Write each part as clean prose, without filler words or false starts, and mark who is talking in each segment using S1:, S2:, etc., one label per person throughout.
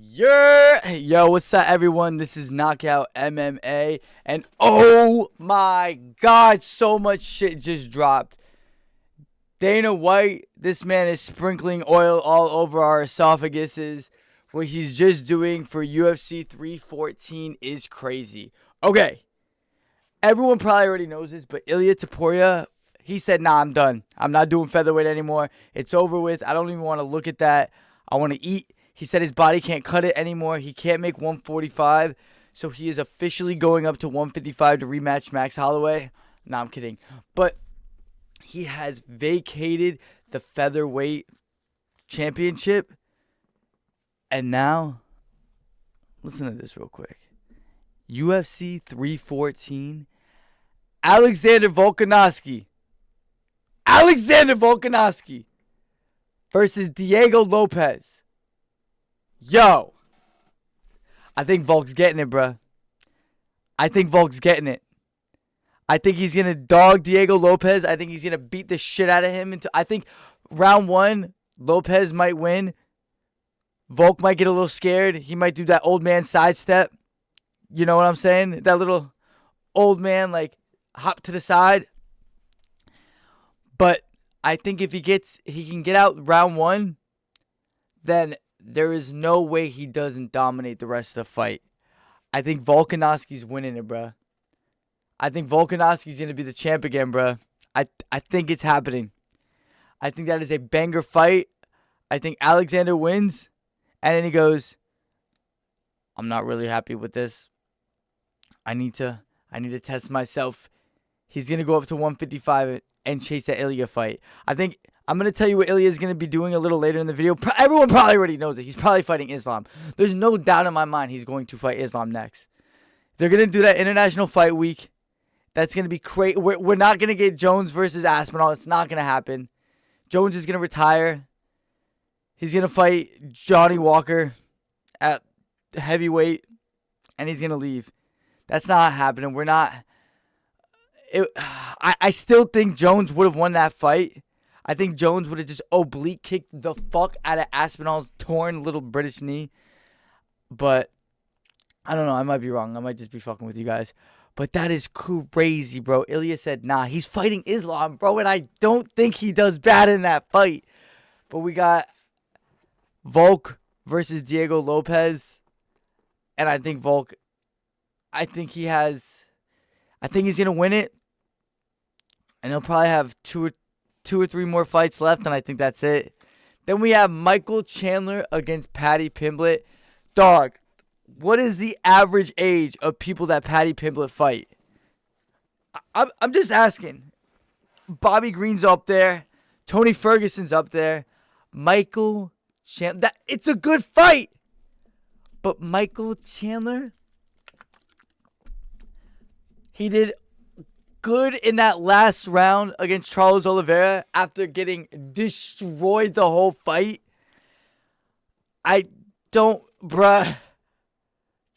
S1: Yo, what's up, everyone? This is Knockout MMA, and oh my God, so much shit just dropped. Dana White, this man is sprinkling oil all over our esophaguses. What he's just doing for UFC 314 is crazy. Okay, everyone probably already knows this, but Ilia Topuria, he said, nah, I'm done. I'm not doing featherweight anymore. It's over with. I don't even want to look at that. I want to eat. He said his body can't cut it anymore. He can't make 145. So he is officially going up to 155 to rematch Max Holloway. Nah, I'm kidding. But he has vacated the featherweight championship. And now, listen to this real quick. UFC 314. Alexander Volkanovski versus Diego Lopez. Yo, I think Volk's getting it, bruh. I think he's going to dog Diego Lopez. I think he's going to beat the shit out of him. I think round one, Lopez might win. Volk might get a little scared. He might do that old man sidestep. You know what I'm saying? That little old man, like, hop to the side. But I think if he can get out round one, then there is no way he doesn't dominate the rest of the fight. I think Volkanovski's winning it, bruh. I think Volkanovski's going to be the champ again, bruh. I think it's happening. I think that is a banger fight. I think Alexander wins. And then he goes, I'm not really happy with this. I need to test myself. He's going to go up to 155 and chase that Ilia fight. I'm going to tell you what Ilia is going to be doing a little later in the video. Everyone probably already knows it. He's probably fighting Islam. There's no doubt in my mind he's going to fight Islam next. They're going to do that International Fight Week. That's going to be crazy. We're not going to get Jones versus Aspinall. It's not going to happen. Jones is going to retire. He's going to fight Johnny Walker at heavyweight. And he's going to leave. That's not happening. I still think Jones would have won that fight. I think Jones would have just oblique kicked the fuck out of Aspinall's torn little British knee. But I don't know. I might be wrong. I might just be fucking with you guys. But that is crazy, bro. Ilia said, nah, he's fighting Islam, bro. And I don't think he does bad in that fight. But we got Volk versus Diego Lopez. And I think Volk, I think he's going to win it. And he'll probably have two or three more fights left, and I think that's it. Then we have Michael Chandler against Paddy Pimblett. Dog, what is the average age of people that Paddy Pimblett fight? I'm just asking. Bobby Green's up there. Tony Ferguson's up there. Michael Chandler. It's a good fight. But Michael Chandler, he did good in that last round against Charles Oliveira after getting destroyed the whole fight. Bruh.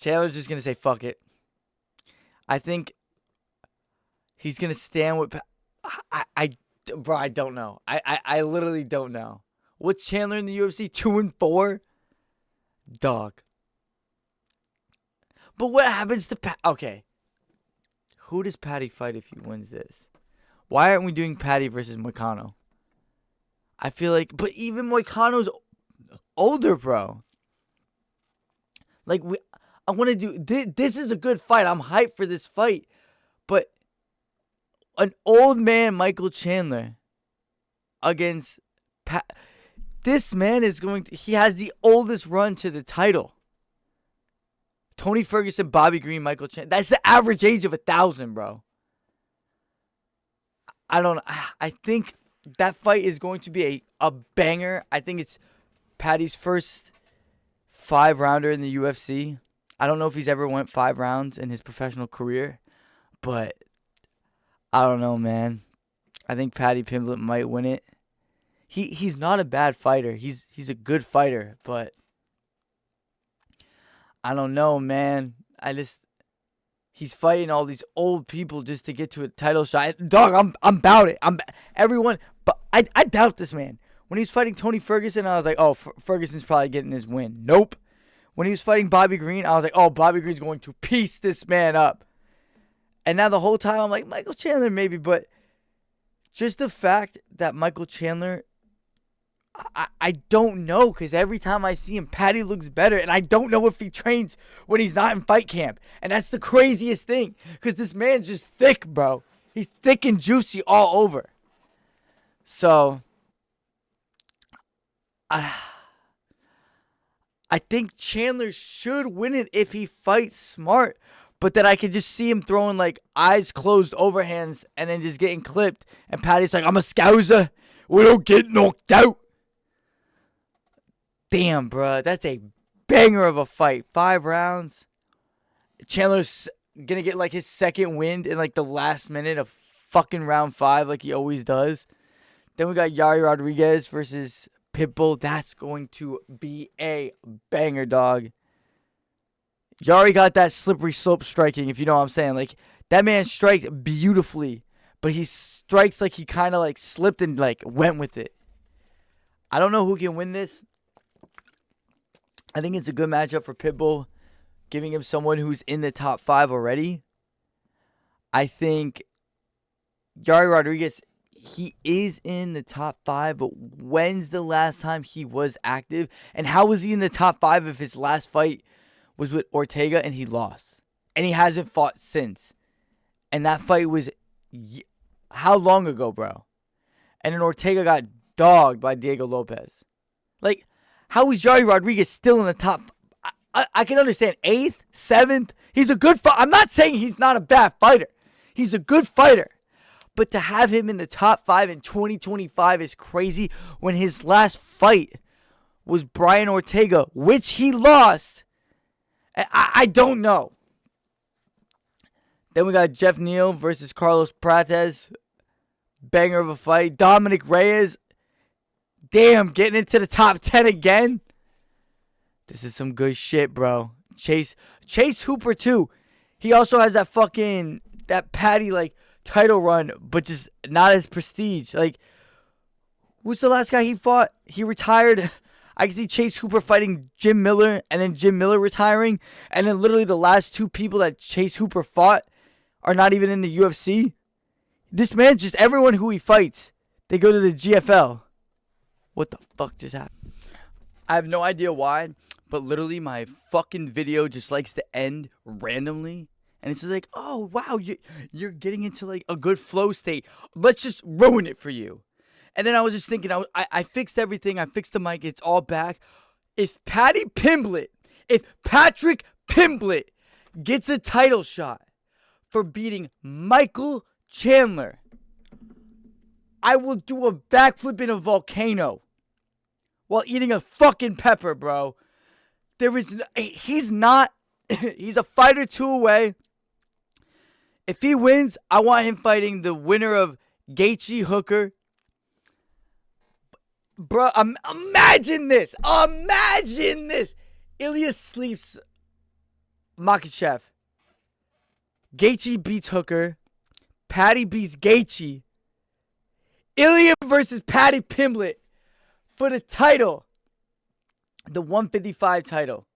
S1: Chandler's just going to say, fuck it. I think he's going to stand with, bro, I don't know. I literally don't know. What's Chandler in the UFC? 2-4? Dog. But what happens to okay. Who does Paddy fight if he wins this? Why aren't we doing Paddy versus Moicano? I feel like, but even Moicano's older, bro. Like, I want to do, this is a good fight. I'm hyped for this fight. But an old man, Michael Chandler, against this man is he has the oldest run to the title. Tony Ferguson, Bobby Green, Michael Chandler. That's the average age of 1,000, bro. I think that fight is going to be a banger. I think it's Paddy's first 5-rounder in the UFC. I don't know if he's ever went 5 rounds in his professional career. But I don't know, man. I think Paddy Pimblett might win it. He's not a bad fighter. He's a good fighter, but I don't know, man. He's fighting all these old people just to get to a title shot. Dog, I'm about it. Everyone, but I doubt this man. When he's fighting Tony Ferguson, I was like, oh, Ferguson's probably getting his win. Nope. When he was fighting Bobby Green, I was like, oh, Bobby Green's going to piece this man up. And now the whole time I'm like, Michael Chandler maybe, but just the fact that Michael Chandler, I don't know, because every time I see him, Paddy looks better, and I don't know if he trains when he's not in fight camp. And that's the craziest thing, because this man's just thick, bro. He's thick and juicy all over. So, I think Chandler should win it if he fights smart, but that I could just see him throwing like eyes closed overhands and then just getting clipped. And Paddy's like, I'm a scouser. We don't get knocked out. Damn, bro. That's a banger of a fight. 5 rounds. Chandler's going to get like his second win in like the last minute of fucking round 5 like he always does. Then we got Yair Rodriguez versus Pitbull. That's going to be a banger, dog. Yari got that slippery slope striking, if you know what I'm saying. Like, that man striked beautifully, but he strikes like he kind of like slipped and like went with it. I don't know who can win this. I think it's a good matchup for Pitbull, giving him someone who's in the top 5 already. I think Yari Rodriguez, he is in the top 5, but when's the last time he was active? And how was he in the top 5 if his last fight was with Ortega and he lost? And he hasn't fought since. And that fight was how long ago, bro? And then Ortega got dogged by Diego Lopez. Like, how is Yair Rodriguez still in the top? I can understand 8th, 7th. He's a good fighter. I'm not saying he's not a bad fighter. He's a good fighter. But to have him in the top 5 in 2025 is crazy when his last fight was Brian Ortega, which he lost. I don't know. Then we got Jeff Neal versus Carlos Prates. Banger of a fight. Dominic Reyes. Damn, getting into the top 10 again. This is some good shit, bro. Chase Hooper, too. He also has that Paddy, like, title run, but just not as prestige. Like, who's the last guy he fought? He retired. I can see Chase Hooper fighting Jim Miller, and then Jim Miller retiring, and then literally the last 2 people that Chase Hooper fought are not even in the UFC. This man, just everyone who he fights, they go to the GFL. What the fuck just happened? I have no idea why, but literally my fucking video just likes to end randomly. And it's just like, oh, wow, you're getting into like a good flow state. Let's just ruin it for you. And then I was just thinking, I fixed everything. I fixed the mic. It's all back. If Patrick Pimblett gets a title shot for beating Michael Chandler, I will do a backflip in a volcano while eating a fucking pepper, bro. He's a fight or 2 away. If he wins, I want him fighting the winner of Gaethje Hooker. Bro, imagine this. Imagine this. Ilya sleeps Makhachev. Gaethje beats Hooker. Paddy beats Gaethje. Ilya versus Paddy Pimblett for the title. The 155 title.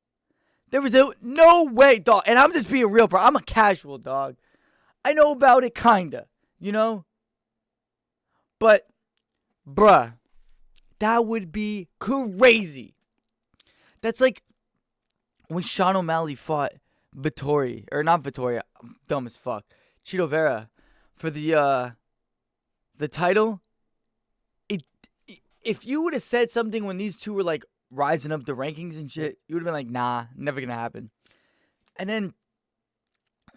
S1: There was no way, dog. And I'm just being real, bro. I'm a casual, dog. I know about it, kinda. You know? But, bruh, that would be crazy. That's like when Sean O'Malley fought Vittori. Or not Vittori. I'm dumb as fuck. Chito Vera. For the title. If you would have said something when these two were like rising up the rankings and shit, you would have been like, nah, never gonna happen. And then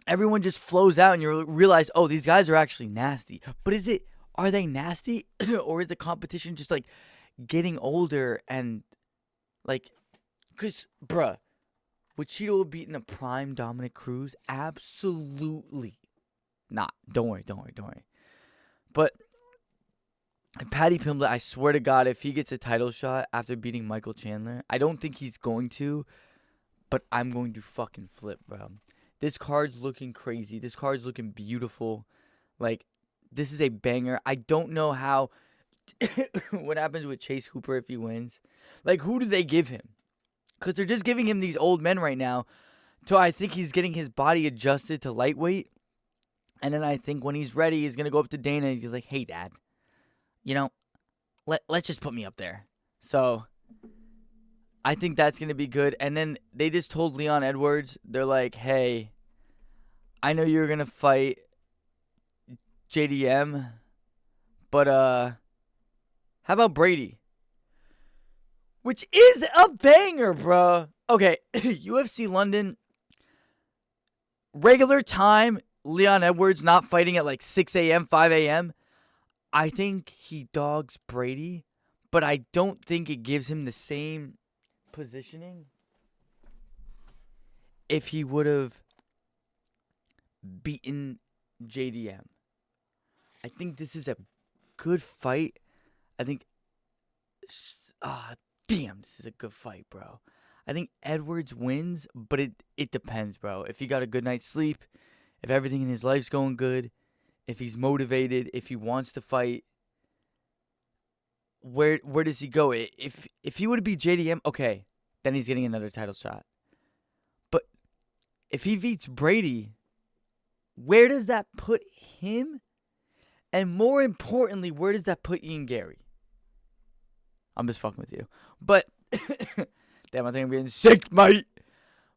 S1: everyone just flows out and you realize, oh, these guys are actually nasty. But are they nasty? Or is the competition just like getting older and like, because, bruh, would Chito have beaten a prime Dominic Cruz? Absolutely not. Don't worry. But Paddy Pimblett, I swear to God, if he gets a title shot after beating Michael Chandler, I don't think he's going to, but I'm going to fucking flip, bro. This card's looking crazy. This card's looking beautiful. Like, this is a banger. I don't know how, what happens with Chase Hooper if he wins. Like, who do they give him? Because they're just giving him these old men right now. So I think he's getting his body adjusted to lightweight. And then I think when he's ready, he's going to go up to Dana and he's like, hey, Dad, you know, let's just put me up there. So I think that's going to be good. And then they just told Leon Edwards, they're like, hey, I know you're going to fight JDM, but how about Brady? Which is a banger, bro. Okay, UFC London, regular time, Leon Edwards not fighting at like 6 a.m., 5 a.m. I think he dogs Brady, but I don't think it gives him the same positioning if he would have beaten JDM. I think this is a good fight. I think, damn, this is a good fight, bro. I think Edwards wins, but it depends, bro. If he got a good night's sleep, if everything in his life's going good, if he's motivated, if he wants to fight, where does he go? If he would be JDM, okay, then he's getting another title shot. But if he beats Brady, where does that put him? And more importantly, where does that put Ian Gary? I'm just fucking with you. But, damn, I think I'm getting sick, mate.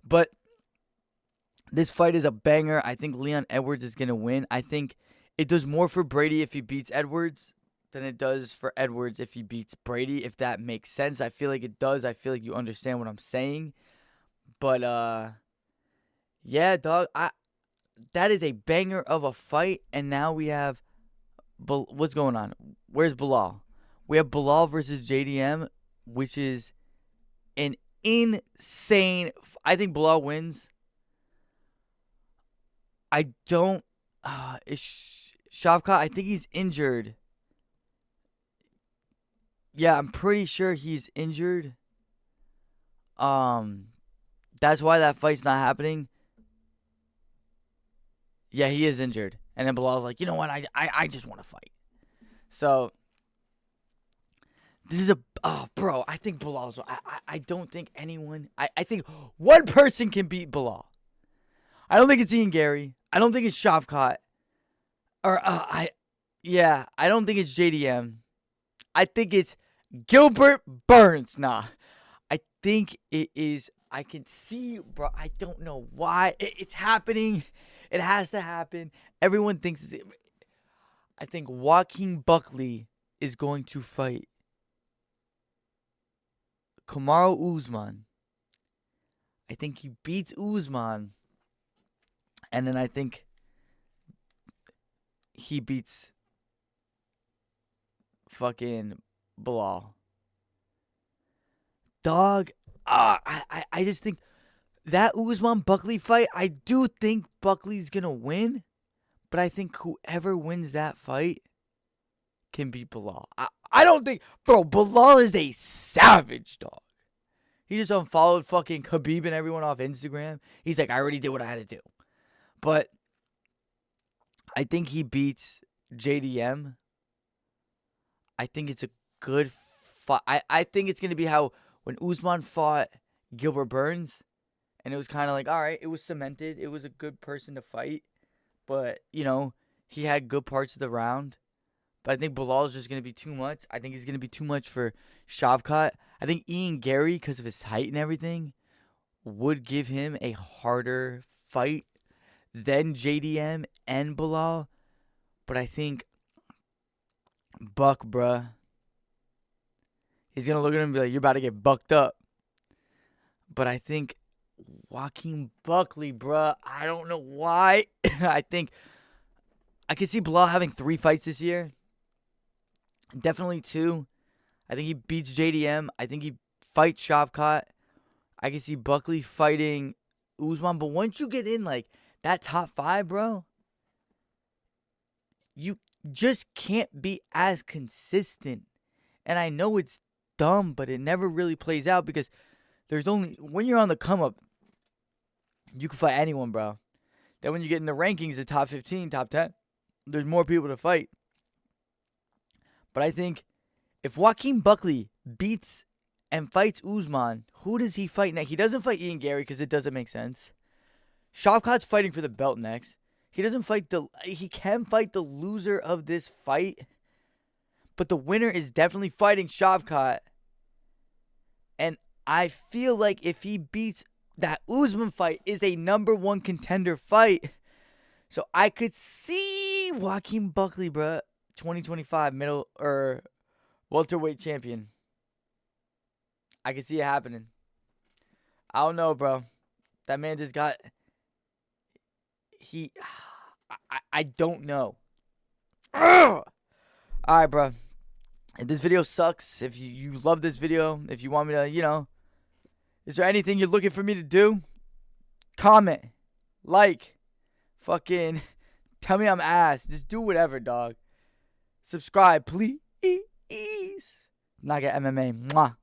S1: But this fight is a banger. I think Leon Edwards is going to win. I think it does more for Brady if he beats Edwards than it does for Edwards if he beats Brady, if that makes sense. I feel like it does. I feel like you understand what I'm saying. But, yeah, dog, that is a banger of a fight. And now we have, what's going on? Where's Bilal? We have Bilal versus JDM, which is an insane. I think Bilal wins. I don't. Shavkat, I think he's injured. Yeah, I'm pretty sure he's injured. That's why that fight's not happening. Yeah, he is injured. And then Bilal's like, you know what? I just want to fight. So this is bro, I think Bilal's. I don't think anyone. I think one person can beat Bilal. I don't think it's Ian Gary. I don't think it's Shavkat. I don't think it's JDM. I think it's Gilbert Burns. Nah. I think it is. I can see, bro. I don't know why. It's happening. It has to happen. Everyone thinks it's. I think Joaquin Buckley is going to fight Kamaru Usman. I think he beats Usman. And then I think he beats fucking Bilal. Dog, I just think that Usman Buckley fight, I do think Buckley's going to win. But I think whoever wins that fight can beat Bilal. I don't think, bro, Bilal is a savage, dog. He just unfollowed fucking Khabib and everyone off Instagram. He's like, I already did what I had to do. But I think he beats JDM. I think it's a good fight. I think it's going to be how when Usman fought Gilbert Burns, and it was kind of like, all right, it was cemented. It was a good person to fight. But, you know, he had good parts of the round. But I think Bilal is just going to be too much. I think he's going to be too much for Shavkat. I think Ian Gary, because of his height and everything, would give him a harder fight than JDM and Bilal. But I think Buck, bruh, he's going to look at him and be like, you're about to get bucked up. But I think Joaquin Buckley, bruh, I don't know why. I think I could see Bilal having 3 fights this year. Definitely 2. I think he beats JDM. I think he fights Shavkat. I can see Buckley fighting Usman. But once you get in, like, that top 5, bro, you just can't be as consistent. And I know it's dumb, but it never really plays out because there's only, when you're on the come up, you can fight anyone, bro. Then when you get in the rankings, the top 15, top 10, there's more people to fight. But I think if Joaquin Buckley beats and fights Usman, who does he fight next? He doesn't fight Ian Gary because it doesn't make sense. Shavkat's fighting for the belt next. He can fight the loser of this fight, but the winner is definitely fighting Shavkat. And I feel like if he beats that Usman fight is a number 1 contender fight. So I could see Joaquin Buckley, bro, 2025 middle or welterweight champion. I can see it happening. I don't know, bro. That man just got I don't know. All right, bro. If this video sucks, if you love this video, if you want me to, is there anything you're looking for me to do? Comment, like, fucking tell me I'm ass. Just do whatever, dog. Subscribe, please. Naga MMA. Mwah.